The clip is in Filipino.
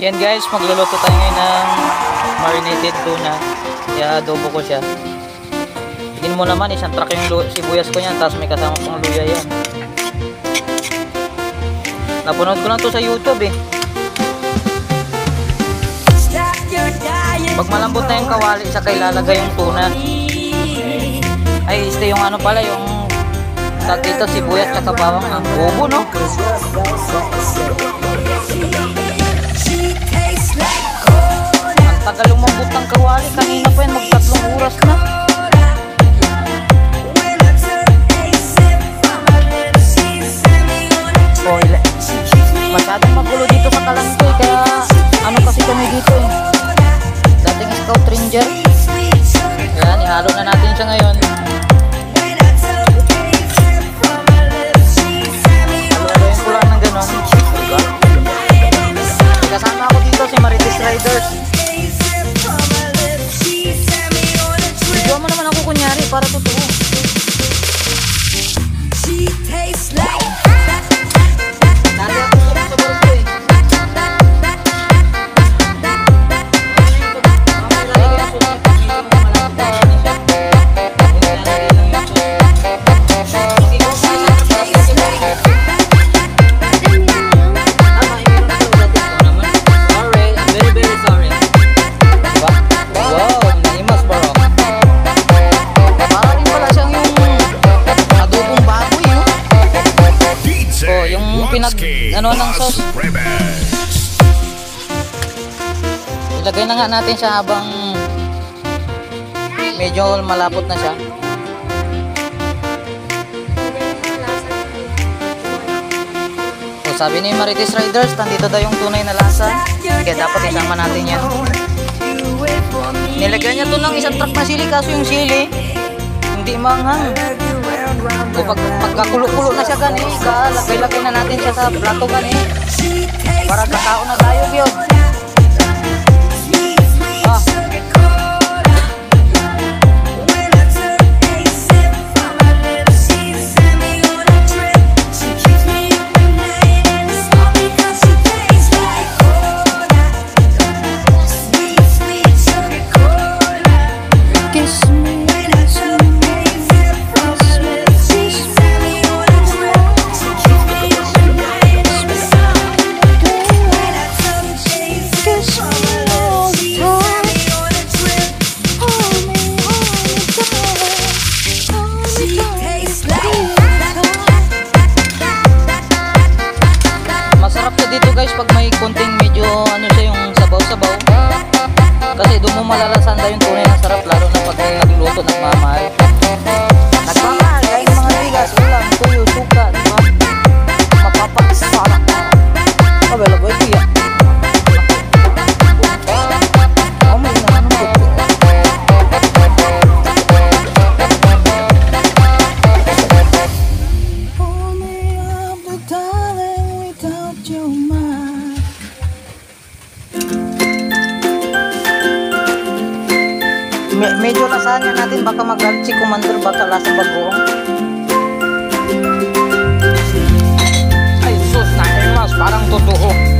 Yan guys, magluluto tayo ngayon ng marinated tuna. Kaya adobo ko siya. Tingin mo naman, isang truck yung sibuyas ko yan, tapos may kasama pang luya yan. Napanood ko lang to sa YouTube eh. Pag malambot na yung kawali, saka ilalagay yung tuna. Ay, ito yung ano pala, yung tag dito, sibuyas tsaka bawang. Ang bobo, no? Ang tagal lumambot ng kawali. Kanina pa yan, mag-3 oras na. Oh, masyadong magulo dito sa Kalantoy. Kaya ano kasi kami dito eh. Dating scout ranger. Ayan, ihalo na natin siya ngayon. Haluin ko lang ng gano'n. Kasama ako dito si Marites Riders. Video mo naman ako kunyari para totoo. Ano ng sauce. Ilagay na nga natin siya habang medyo malapot na siya. So, sabi ni Marites Riders, nandito daw yung tunay na lasa. Kaya dapat isama natin yan. Nilagyan niya to ng isang truck na sili, kaso yung sili hindi manghang. O pagkakulo-kulo na siya gani, lagay-lagay na natin siya sa plato gani para kakao na tayo yun. Dito guys, pag may konting medyo ano siya yung sabaw-sabaw, kasi doon mo malalasan daw yung tunay na sarap, lalo na pag nagluto nagmamahal. Nagmamahal kaya yung mga bigas, ulam, tuyo, suka, diba? Mapapakasarap na kabela boy tiyak. Medyo lasahan natin, baka magalit si Commander, baka lasa bagoong. Ay sus, na mas parang totoo.